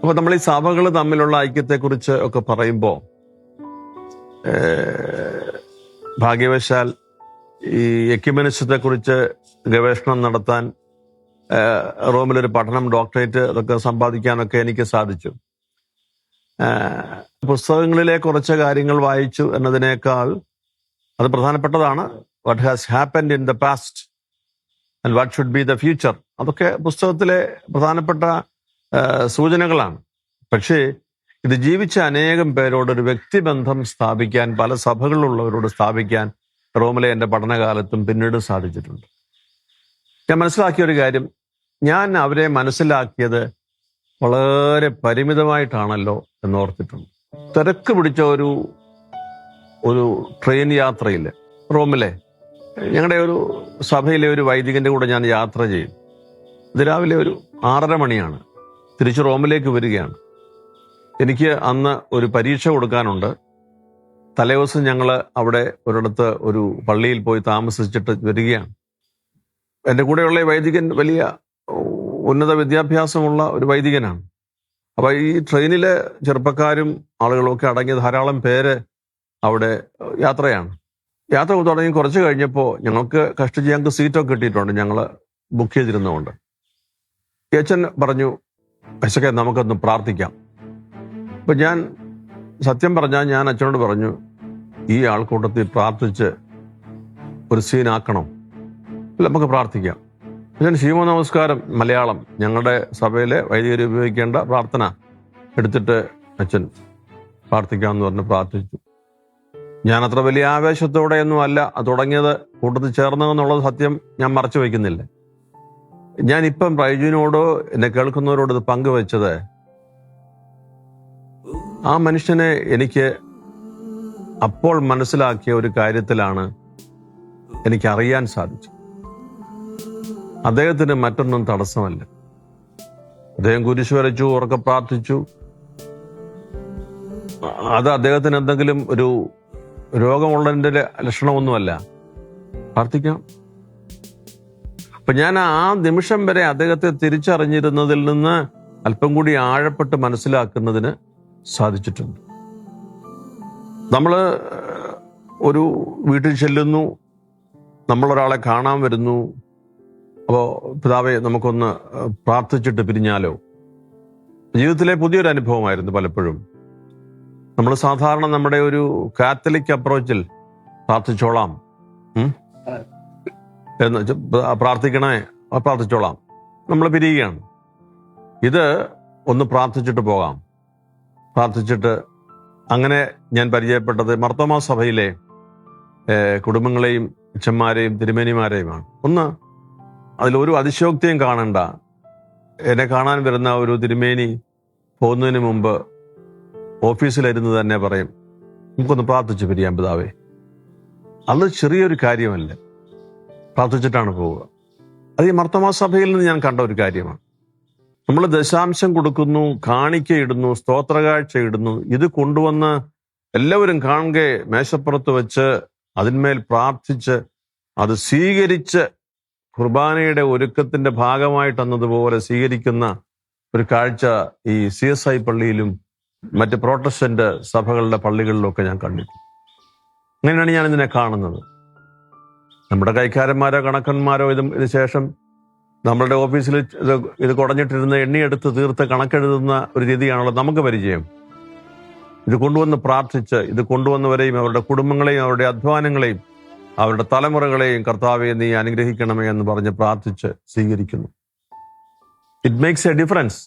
അപ്പോൾ നമ്മൾ ഈ സഭകൾ തമ്മിലുള്ള ഐക്യത്തെക്കുറിച്ച് ഒക്കെ പറയുമ്പോൾ ഭാഗ്യവശാൽ ഈ എക്യുമെനിസത്തെക്കുറിച്ച് ഗവേഷണം നടത്താൻ റോമിലൊരു പഠനം, ഡോക്ടറേറ്റ് അതൊക്കെ സമ്പാദിക്കാനൊക്കെ എനിക്ക് സാധിച്ചു. പുസ്തകങ്ങളിലെ കുറച്ച് കാര്യങ്ങൾ വായിച്ചു എന്നതിനേക്കാൾ അത് പ്രധാനപ്പെട്ടതാണ്. What has happened in the past and what should be the future, അതൊക്കെ പുസ്തകത്തിലെ പ്രധാനപ്പെട്ട സൂചനകളാണ്. പക്ഷേ ഇത് ജീവിച്ച അനേകം പേരോട് ഒരു വ്യക്തിബന്ധം സ്ഥാപിക്കാൻ, പല സഭകളിലുള്ളവരോട് സ്ഥാപിക്കാൻ റോമിലെ എൻ്റെ പഠനകാലത്തും പിന്നീട് സാധിച്ചിട്ടുണ്ട്. ഞാൻ മനസ്സിലാക്കിയ ഒരു കാര്യം, ഞാൻ അവരെ മനസ്സിലാക്കിയത് വളരെ പരിമിതമായിട്ടാണല്ലോ എന്നോർത്തിട്ടുണ്ട്. തിരക്ക് പിടിച്ച ഒരു ട്രെയിൻ യാത്രയിൽ റോമിലെ ഞങ്ങളുടെ ഒരു സഭയിലെ ഒരു വൈദികന്റെ കൂടെ ഞാൻ യാത്ര ചെയ്യും. ഇത് രാവിലെ ഒരു 6:30 മണിയാണ്. തിരിച്ച് റോമിലേക്ക് വരികയാണ്. എനിക്ക് അന്ന് ഒരു പരീക്ഷ കൊടുക്കാനുണ്ട്. തലേദിവസം ഞങ്ങൾ അവിടെ ഒരിടത്ത് ഒരു പള്ളിയിൽ പോയി താമസിച്ചിട്ട് വരികയാണ്. എൻ്റെ കൂടെയുള്ള ഈ വൈദികൻ വലിയ ഉന്നത വിദ്യാഭ്യാസമുള്ള ഒരു വൈദികനാണ്. അപ്പോൾ ഈ ട്രെയിനിലെ ചെറുപ്പക്കാരും ആളുകളൊക്കെ അടങ്ങിയ ധാരാളം പേര് അവിടെ യാത്രയാണ്. യാത്ര തുടങ്ങി കുറച്ച് കഴിഞ്ഞപ്പോൾ ഞങ്ങൾക്ക് സീറ്റൊക്കെ കിട്ടിയിട്ടുണ്ട്, ഞങ്ങൾ ബുക്ക് ചെയ്തിരുന്നതുകൊണ്ട്. അച്ഛൻ പറഞ്ഞു, അച്ഛക്കെ നമുക്കൊന്ന് പ്രാർത്ഥിക്കാം. അപ്പം ഞാൻ സത്യം പറഞ്ഞാൽ ഞാൻ അച്ഛനോട് പറഞ്ഞു, ഈ ആൾക്കൂട്ടത്തിൽ പ്രാർത്ഥിച്ച് ഒരു സീനാക്കണം, നമുക്ക് പ്രാർത്ഥിക്കാം. അച്ഛൻ ശീമോ നമസ്കാരം മലയാളം ഞങ്ങളുടെ സഭയിലെ വൈദികർ ഉപയോഗിക്കേണ്ട പ്രാർത്ഥന എടുത്തിട്ട് അച്ഛൻ പ്രാർത്ഥിക്കാമെന്ന് പറഞ്ഞ് പ്രാർത്ഥിച്ചു. ഞാൻ അത്ര വലിയ ആവേശത്തോടെയൊന്നും അല്ല തുടങ്ങിയത്, കൂട്ടത്തിൽ ചേർന്നതെന്നുള്ളത് സത്യം ഞാൻ മറച്ചു വയ്ക്കുന്നില്ല. ഞാനിപ്പം റൈജുവിനോടോ എന്നെ കേൾക്കുന്നവരോട് ഇത് പങ്കുവെച്ചത്, ആ മനുഷ്യനെ എനിക്ക് അപ്പോൾ മനസ്സിലാക്കിയ ഒരു കാര്യത്തിലാണ് എനിക്കറിയാൻ സാധിച്ചത്. അദ്ദേഹത്തിന് മറ്റൊന്നും തടസ്സമല്ല. അദ്ദേഹം കുരിശ് വരച്ചു, ഉറക്കെ പ്രാർത്ഥിച്ചു. അത് അദ്ദേഹത്തിന് എന്തെങ്കിലും ഒരു രോഗമുള്ളതിൻ്റെ ലക്ഷണമൊന്നുമല്ല. പ്രാർത്ഥിക്കാം. അപ്പൊ ഞാൻ ആ നിമിഷം വരെ അദ്ദേഹത്തെ തിരിച്ചറിഞ്ഞിരുന്നതിൽ നിന്ന് അല്പം കൂടി ആഴപ്പെട്ട് മനസ്സിലാക്കുന്നതിന് സാധിച്ചിട്ടുണ്ട്. നമ്മൾ ഒരു വീട്ടിൽ ചെല്ലുന്നു, നമ്മളൊരാളെ കാണാൻ വരുന്നു. അപ്പോൾ പിതാവെ നമുക്കൊന്ന് പ്രാർത്ഥിച്ചിട്ട് പിരിഞ്ഞാലോ? ജീവിതത്തിലെ പുതിയൊരു അനുഭവമായിരുന്നു പലപ്പോഴും. നമ്മൾ സാധാരണ നമ്മുടെ ഒരു കാത്തലിക് അപ്രോച്ചിൽ പ്രാർത്ഥിച്ചോളാം എന്ന്, പ്രാർത്ഥിക്കണേ പ്രാർത്ഥിച്ചോളാം, നമ്മൾ പിരിയുകയാണ്. ഇത് ഒന്ന് പ്രാർത്ഥിച്ചിട്ട് പോകാം. പ്രാർത്ഥിച്ചിട്ട് അങ്ങനെ ഞാൻ പരിചയപ്പെട്ടത് മർത്തോമാ സഭയിലെ കുടുംബങ്ങളെയും അച്ഛന്മാരെയും തിരുമേനിമാരെയുമാണ്. ഒന്ന് അതിലൊരു അതിശയോക്തിയും കാണണ്ട. എന്നെ കാണാൻ വരുന്ന ഒരു തിരുമേനി പോകുന്നതിന് മുമ്പ് ഓഫീസിലിരുന്ന് തന്നെ പറയും, നമുക്കൊന്ന് പ്രാർത്ഥിച്ച് പിരിയാം പിതാവേ. അത് ചെറിയൊരു കാര്യമല്ല, പ്രാർത്ഥിച്ചിട്ടാണ് പോവുക. അത് ഈ മർത്തോമാ സഭയിൽ നിന്ന് ഞാൻ കണ്ട ഒരു കാര്യമാണ്. നമ്മൾ ദശാംശം കൊടുക്കുന്നു, കാണിക്കയിടുന്നു, സ്തോത്രകാഴ്ച ഇടുന്നു. ഇത് കൊണ്ടുവന്ന് എല്ലാവരും കാണുകെ മേശപ്പുറത്ത് വെച്ച് അതിന്മേൽ പ്രാർത്ഥിച്ച് അത് സ്വീകരിച്ച് കുർബാനയുടെ ഒരുക്കത്തിന്റെ ഭാഗമായിട്ടെന്നതുപോലെ സ്വീകരിക്കുന്ന ഒരു കാഴ്ച ഈ CSI പള്ളിയിലും മറ്റ് പ്രോട്ടസ്റ്റന്റ് സഭകളുടെ പള്ളികളിലൊക്കെ ഞാൻ കണ്ടിട്ടുണ്ട്. അങ്ങനെയാണ് ഞാൻ ഇതിനെ കാണുന്നത്. നമ്മുടെ കൈക്കാരന്മാരോ കണക്കന്മാരോ ഇത് ശേഷം നമ്മളുടെ ഓഫീസിൽ ഇത് കുടഞ്ഞിട്ടിരുന്ന എണ്ണിയെടുത്ത് തീർത്ത് കണക്കെഴുതുന്ന ഒരു രീതിയാണല്ലോ നമുക്ക് പരിചയം. ഇത് കൊണ്ടുവന്ന് പ്രാർത്ഥിച്ച്, ഇത് കൊണ്ടുവന്നവരെയും അവരുടെ കുടുംബങ്ങളെയും അവരുടെ അധ്വാനങ്ങളെയും അവരുടെ തലമുറകളെയും കർത്താവെ നീ അനുഗ്രഹിക്കണമേ എന്ന് പറഞ്ഞ് പ്രാർത്ഥിച്ച് സ്വീകരിക്കുന്നു. It makes A difference.